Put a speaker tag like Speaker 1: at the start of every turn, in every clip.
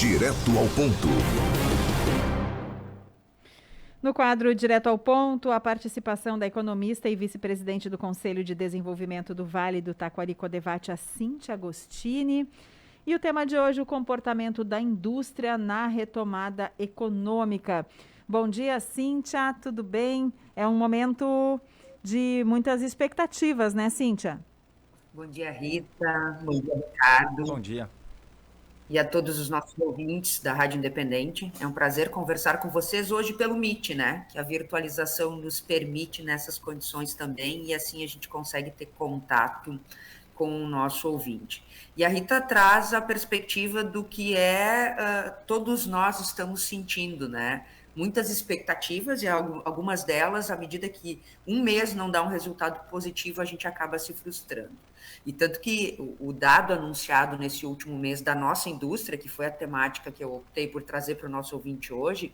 Speaker 1: Direto ao ponto.
Speaker 2: No quadro Direto ao Ponto, a participação da economista e vice-presidente do Conselho de Desenvolvimento do Vale do Taquari Codevate, a Cíntia Agostini. E o tema de hoje, o comportamento da indústria na retomada econômica. Bom dia, Cíntia, tudo bem? É um momento de muitas expectativas, né, Cíntia?
Speaker 3: Bom dia, Rita. Bom dia, Ricardo.
Speaker 4: Bom dia.
Speaker 3: E a todos os nossos ouvintes da Rádio Independente. É um prazer conversar com vocês hoje pelo Meet, né? Que a virtualização nos permite nessas condições também, e assim a gente consegue ter contato com o nosso ouvinte. E a Rita traz a perspectiva do que todos nós estamos sentindo, né? Muitas expectativas, e algumas delas, à medida que um mês não dá um resultado positivo, a gente acaba se frustrando. E tanto que o dado anunciado nesse último mês da nossa indústria, que foi a temática que eu optei por trazer para o nosso ouvinte hoje,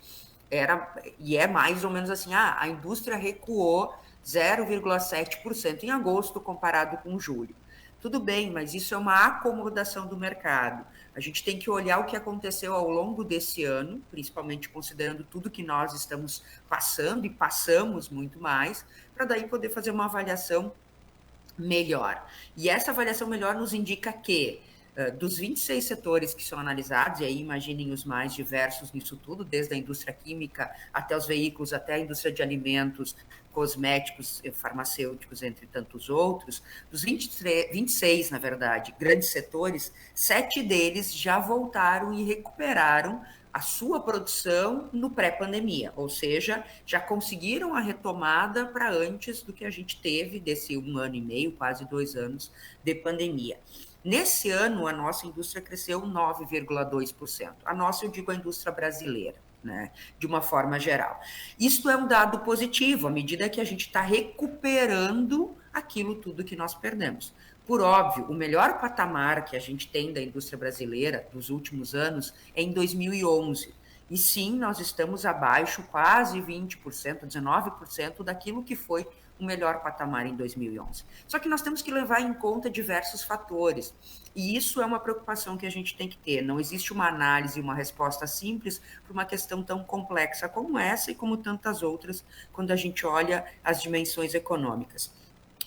Speaker 3: é mais ou menos assim, a indústria recuou 0,7% em agosto comparado com julho. Tudo bem, mas isso é uma acomodação do mercado. A gente tem que olhar o que aconteceu ao longo desse ano, principalmente considerando tudo que nós estamos passando e passamos muito mais, para daí poder fazer uma avaliação melhor. E essa avaliação melhor nos indica que, dos 26 setores que são analisados, e aí imaginem os mais diversos nisso tudo, desde a indústria química até os veículos, até a indústria de alimentos, cosméticos, farmacêuticos, entre tantos outros, dos 26, na verdade, grandes setores, 7 deles já voltaram e recuperaram a sua produção no pré-pandemia, ou seja, já conseguiram a retomada para antes do que a gente teve desse 1 ano e meio, quase 2 anos de pandemia. Nesse ano, a nossa indústria cresceu 9,2%. A nossa, eu digo, a indústria brasileira, né, de uma forma geral. Isto é um dado positivo, à medida que a gente está recuperando aquilo tudo que nós perdemos. Por óbvio, o melhor patamar que a gente tem da indústria brasileira dos últimos anos é em 2011. E sim, nós estamos abaixo quase 20%, 19% daquilo que foi o melhor patamar em 2011. Só que nós temos que levar em conta diversos fatores. E isso é uma preocupação que a gente tem que ter. Não existe uma análise, uma resposta simples para uma questão tão complexa como essa e como tantas outras, quando a gente olha as dimensões econômicas.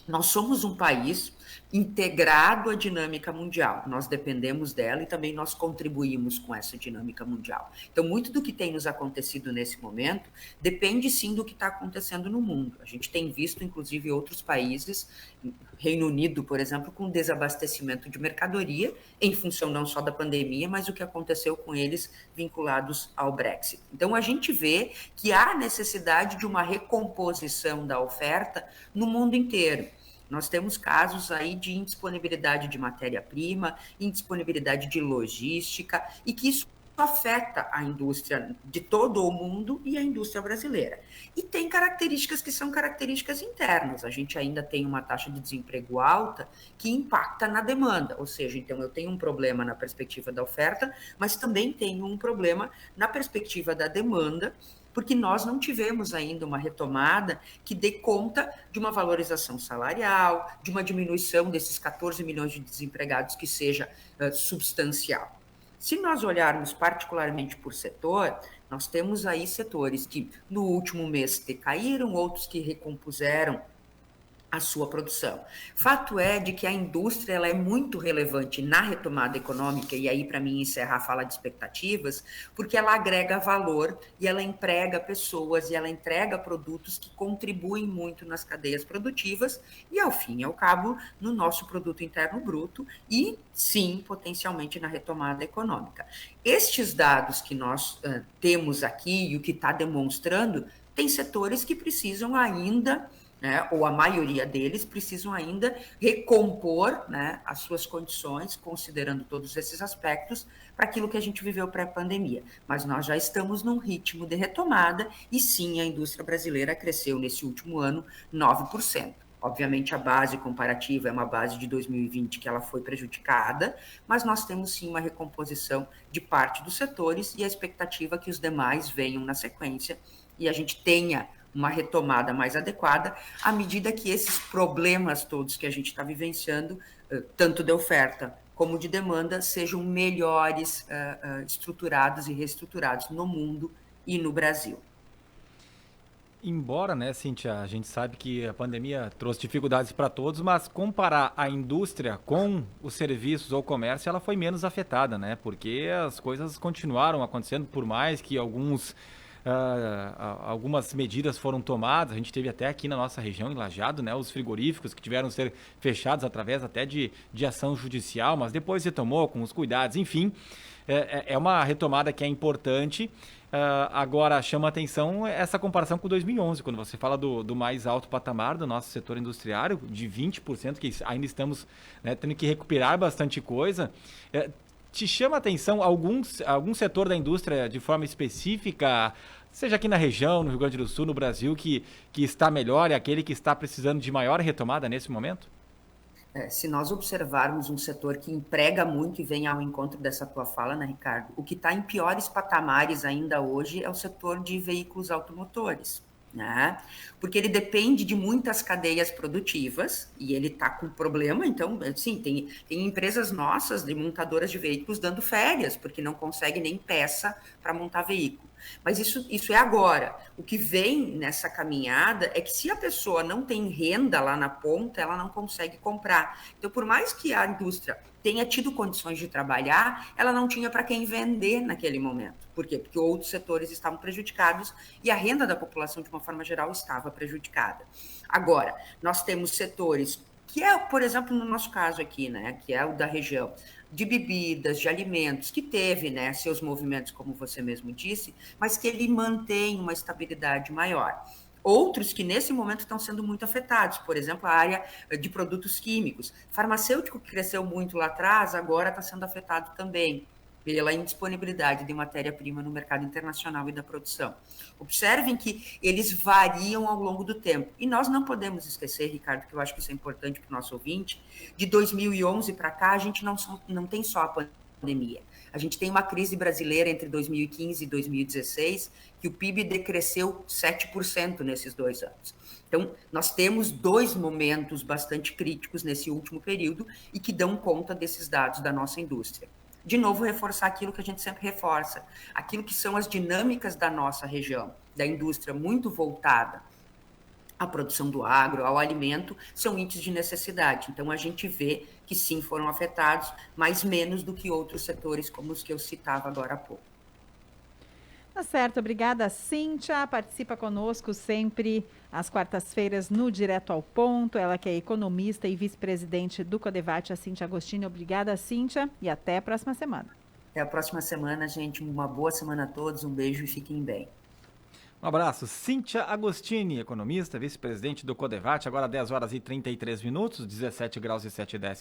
Speaker 3: Nós somos um país integrado à dinâmica mundial, nós dependemos dela e também nós contribuímos com essa dinâmica mundial. Então, muito do que tem nos acontecido nesse momento depende sim do que está acontecendo no mundo. A gente tem visto, inclusive, outros países, Reino Unido, por exemplo, com desabastecimento de mercadoria, em função não só da pandemia, mas o que aconteceu com eles vinculados ao Brexit. Então, a gente vê que há necessidade de uma recomposição da oferta no mundo inteiro. Nós temos casos aí de indisponibilidade de matéria-prima, indisponibilidade de logística, e que isso afeta a indústria de todo o mundo e a indústria brasileira. E tem características que são características internas. A gente ainda tem uma taxa de desemprego alta que impacta na demanda, ou seja, então eu tenho um problema na perspectiva da oferta, mas também tenho um problema na perspectiva da demanda, porque nós não tivemos ainda uma retomada que dê conta de uma valorização salarial, de uma diminuição desses 14 milhões de desempregados que seja substancial. Se nós olharmos particularmente por setor, nós temos aí setores que no último mês decaíram, outros que recompuseram a sua produção. Fato é de que a indústria ela é muito relevante na retomada econômica, e aí para mim encerrar a fala de expectativas, porque ela agrega valor e ela emprega pessoas e ela entrega produtos que contribuem muito nas cadeias produtivas e ao fim e ao cabo no nosso produto interno bruto e sim, potencialmente na retomada econômica. Estes dados que nós temos aqui e o que está demonstrando, tem setores que precisam ainda, né, ou a maioria deles precisam ainda recompor, né, as suas condições, considerando todos esses aspectos, para aquilo que a gente viveu pré-pandemia. Mas nós já estamos num ritmo de retomada e sim, a indústria brasileira cresceu nesse último ano 9%. Obviamente, a base comparativa é uma base de 2020 que ela foi prejudicada, mas nós temos sim uma recomposição de parte dos setores e a expectativa que os demais venham na sequência e a gente tenha uma retomada mais adequada, à medida que esses problemas todos que a gente está vivenciando, tanto de oferta como de demanda, sejam melhores estruturados e reestruturados no mundo e no Brasil.
Speaker 1: Embora, né, Cíntia, a gente sabe que a pandemia trouxe dificuldades para todos, mas comparar a indústria com os serviços ou comércio, ela foi menos afetada, né? Porque as coisas continuaram acontecendo, por mais que algumas medidas foram tomadas. A gente teve até aqui na nossa região, em Lajeado, né, os frigoríficos que tiveram que ser fechados através até de ação judicial, mas depois se tomou com os cuidados, enfim. É uma retomada que é importante. Agora, chama a atenção essa comparação com 2011, quando você fala do mais alto patamar do nosso setor industriário, de 20%, que ainda estamos, né, tendo que recuperar bastante coisa. Te chama a atenção algum setor da indústria de forma específica, seja aqui na região, no Rio Grande do Sul, no Brasil, que está melhor e aquele que está precisando de maior retomada nesse momento?
Speaker 3: Se nós observarmos um setor que emprega muito e vem ao encontro dessa tua fala, né, Ricardo? O que está em piores patamares ainda hoje é o setor de veículos automotores, né? Porque ele depende de muitas cadeias produtivas e ele está com problema. Então, sim, tem empresas nossas de montadoras de veículos dando férias porque não consegue nem peça para montar veículo. Mas isso é agora. O que vem nessa caminhada é que se a pessoa não tem renda lá na ponta, ela não consegue comprar. Então, por mais que a indústria tenha tido condições de trabalhar, ela não tinha para quem vender naquele momento. Por quê? Porque outros setores estavam prejudicados e a renda da população, de uma forma geral, estava prejudicada. Agora, nós temos setores que é, por exemplo, no nosso caso aqui, né, que é o da região, de bebidas, de alimentos, que teve, né, seus movimentos, como você mesmo disse, mas que ele mantém uma estabilidade maior. Outros que nesse momento estão sendo muito afetados, por exemplo, a área de produtos químicos. Farmacêutico, que cresceu muito lá atrás, agora está sendo afetado também pela indisponibilidade de matéria-prima no mercado internacional e da produção. Observem que eles variam ao longo do tempo. E nós não podemos esquecer, Ricardo, que eu acho que isso é importante para o nosso ouvinte, de 2011 para cá, a gente não tem só a pandemia. A gente tem uma crise brasileira entre 2015 e 2016, que o PIB decresceu 7% nesses 2 anos. Então, nós temos 2 momentos bastante críticos nesse último período e que dão conta desses dados da nossa indústria. De novo, reforçar aquilo que a gente sempre reforça, aquilo que são as dinâmicas da nossa região, da indústria muito voltada à produção do agro, ao alimento, são índices de necessidade. Então, a gente vê que sim, foram afetados, mas menos do que outros setores, como os que eu citava agora há pouco.
Speaker 2: Tá certo, obrigada, Cíntia. Participa conosco sempre às quartas-feiras no Direto ao Ponto. Ela que é economista e vice-presidente do Codevate, a Cíntia Agostini. Obrigada, Cíntia, e até a próxima semana.
Speaker 3: Até a próxima semana, gente. Uma boa semana a todos, um beijo e fiquem bem.
Speaker 1: Um abraço. Cíntia Agostini, economista, vice-presidente do Codevate, agora 10 horas e 33 minutos, 17 graus e 7 décimos.